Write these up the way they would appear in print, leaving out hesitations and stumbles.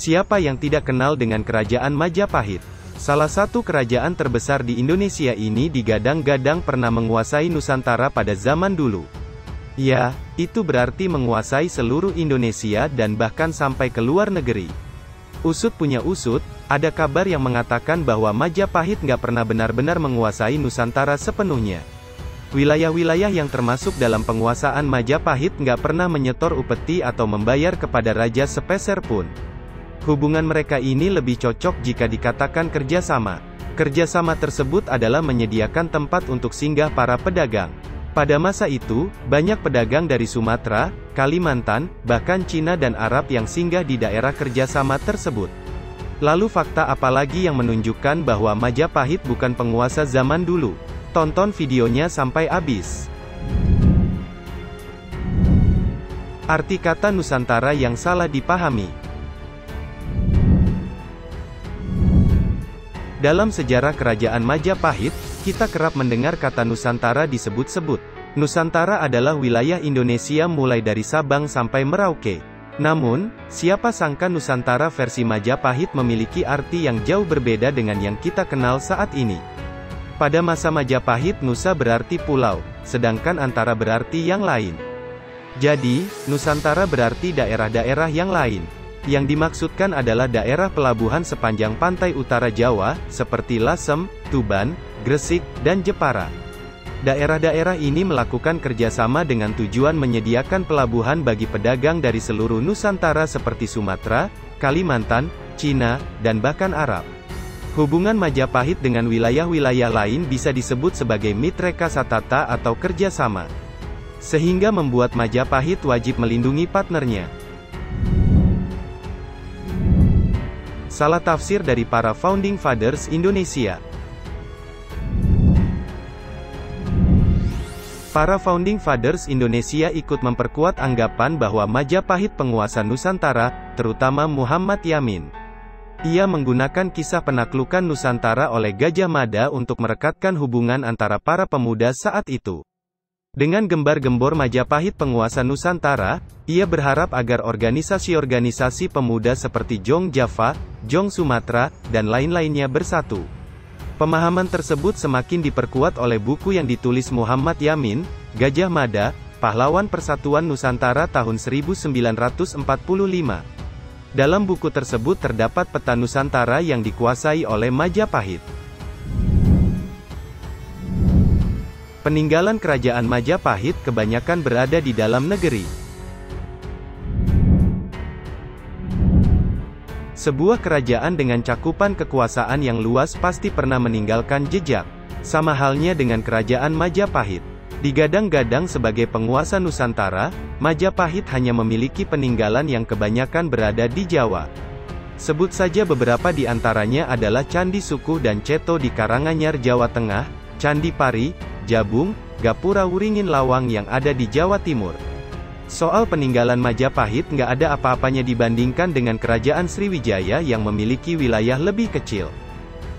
Siapa yang tidak kenal dengan Kerajaan Majapahit? Salah satu kerajaan terbesar di Indonesia ini digadang-gadang pernah menguasai Nusantara pada zaman dulu. Ya, itu berarti menguasai seluruh Indonesia dan bahkan sampai ke luar negeri. Usut punya usut, ada kabar yang mengatakan bahwa Majapahit nggak pernah benar-benar menguasai Nusantara sepenuhnya. Wilayah-wilayah yang termasuk dalam penguasaan Majapahit nggak pernah menyetor upeti atau membayar kepada raja sepeser pun. Hubungan mereka ini lebih cocok jika dikatakan kerjasama. Kerjasama tersebut adalah menyediakan tempat untuk singgah para pedagang. Pada masa itu, banyak pedagang dari Sumatera, Kalimantan, bahkan Cina dan Arab yang singgah di daerah kerjasama tersebut. Lalu fakta apa lagi yang menunjukkan bahwa Majapahit bukan penguasa zaman dulu? Tonton videonya sampai habis. Arti kata Nusantara yang salah dipahami. Dalam sejarah Kerajaan Majapahit, kita kerap mendengar kata Nusantara disebut-sebut. Nusantara adalah wilayah Indonesia mulai dari Sabang sampai Merauke. Namun, siapa sangka Nusantara versi Majapahit memiliki arti yang jauh berbeda dengan yang kita kenal saat ini. Pada masa Majapahit, Nusa berarti pulau, sedangkan Antara berarti yang lain. Jadi, Nusantara berarti daerah-daerah yang lain. Yang dimaksudkan adalah daerah pelabuhan sepanjang pantai utara Jawa, seperti Lasem, Tuban, Gresik, dan Jepara. Daerah-daerah ini melakukan kerjasama dengan tujuan menyediakan pelabuhan bagi pedagang dari seluruh Nusantara seperti Sumatera, Kalimantan, Cina, dan bahkan Arab. Hubungan Majapahit dengan wilayah-wilayah lain bisa disebut sebagai mitreka satata atau kerjasama. Sehingga membuat Majapahit wajib melindungi partnernya. Salah tafsir dari para Founding Fathers Indonesia. Para Founding Fathers Indonesia ikut memperkuat anggapan bahwa Majapahit penguasa Nusantara, terutama Muhammad Yamin. Ia menggunakan kisah penaklukan Nusantara oleh Gajah Mada untuk merekatkan hubungan antara para pemuda saat itu. Dengan gembar-gembor Majapahit penguasa Nusantara, ia berharap agar organisasi-organisasi pemuda seperti Jong Java, Jong Sumatera, dan lain-lainnya bersatu. Pemahaman tersebut semakin diperkuat oleh buku yang ditulis Muhammad Yamin, Gajah Mada, Pahlawan Persatuan Nusantara tahun 1945. Dalam buku tersebut terdapat peta Nusantara yang dikuasai oleh Majapahit. Peninggalan Kerajaan Majapahit kebanyakan berada di dalam negeri. Sebuah kerajaan dengan cakupan kekuasaan yang luas pasti pernah meninggalkan jejak. Sama halnya dengan Kerajaan Majapahit. Digadang-gadang sebagai penguasa Nusantara, Majapahit hanya memiliki peninggalan yang kebanyakan berada di Jawa. Sebut saja beberapa di antaranya adalah Candi Sukuh dan Ceto di Karanganyar, Jawa Tengah, Candi Pari, Jabung, Gapura Wuringin Lawang yang ada di Jawa Timur. Soal peninggalan Majapahit nggak ada apa-apanya dibandingkan dengan Kerajaan Sriwijaya yang memiliki wilayah lebih kecil.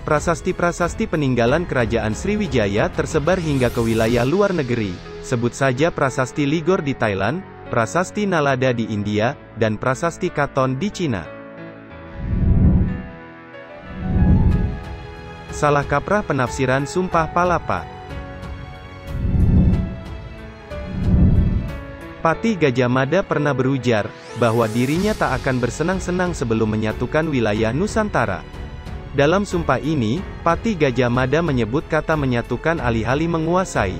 Prasasti-prasasti peninggalan Kerajaan Sriwijaya tersebar hingga ke wilayah luar negeri. Sebut saja Prasasti Ligor di Thailand, Prasasti Nalada di India, dan Prasasti Katon di Cina. Salah kaprah penafsiran Sumpah Palapa. Patih Gajah Mada pernah berujar, bahwa dirinya tak akan bersenang-senang sebelum menyatukan wilayah Nusantara. Dalam sumpah ini, Patih Gajah Mada menyebut kata menyatukan alih-alih menguasai.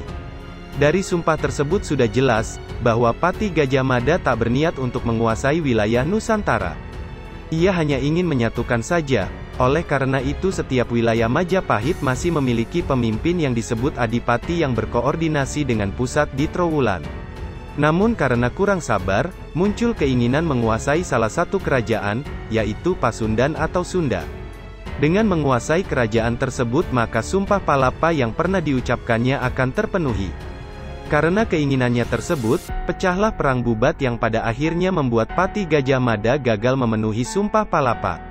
Dari sumpah tersebut sudah jelas, bahwa Patih Gajah Mada tak berniat untuk menguasai wilayah Nusantara. Ia hanya ingin menyatukan saja, oleh karena itu setiap wilayah Majapahit masih memiliki pemimpin yang disebut Adipati yang berkoordinasi dengan pusat di Trowulan. Namun karena kurang sabar, muncul keinginan menguasai salah satu kerajaan, yaitu Pasundan atau Sunda. Dengan menguasai kerajaan tersebut maka Sumpah Palapa yang pernah diucapkannya akan terpenuhi. Karena keinginannya tersebut, pecahlah Perang Bubat yang pada akhirnya membuat Patih Gajah Mada gagal memenuhi Sumpah Palapa.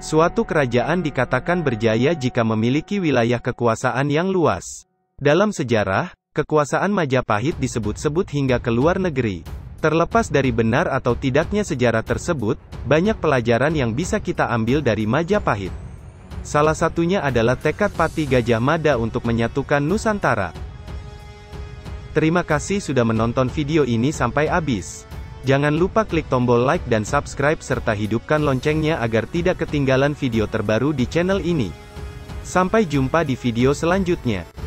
Suatu kerajaan dikatakan berjaya jika memiliki wilayah kekuasaan yang luas. Dalam sejarah, kekuasaan Majapahit disebut-sebut hingga ke luar negeri. Terlepas dari benar atau tidaknya sejarah tersebut, banyak pelajaran yang bisa kita ambil dari Majapahit. Salah satunya adalah tekad Pati Gajah Mada untuk menyatukan Nusantara. Terima kasih sudah menonton video ini sampai habis. Jangan lupa klik tombol like dan subscribe serta hidupkan loncengnya agar tidak ketinggalan video terbaru di channel ini. Sampai jumpa di video selanjutnya.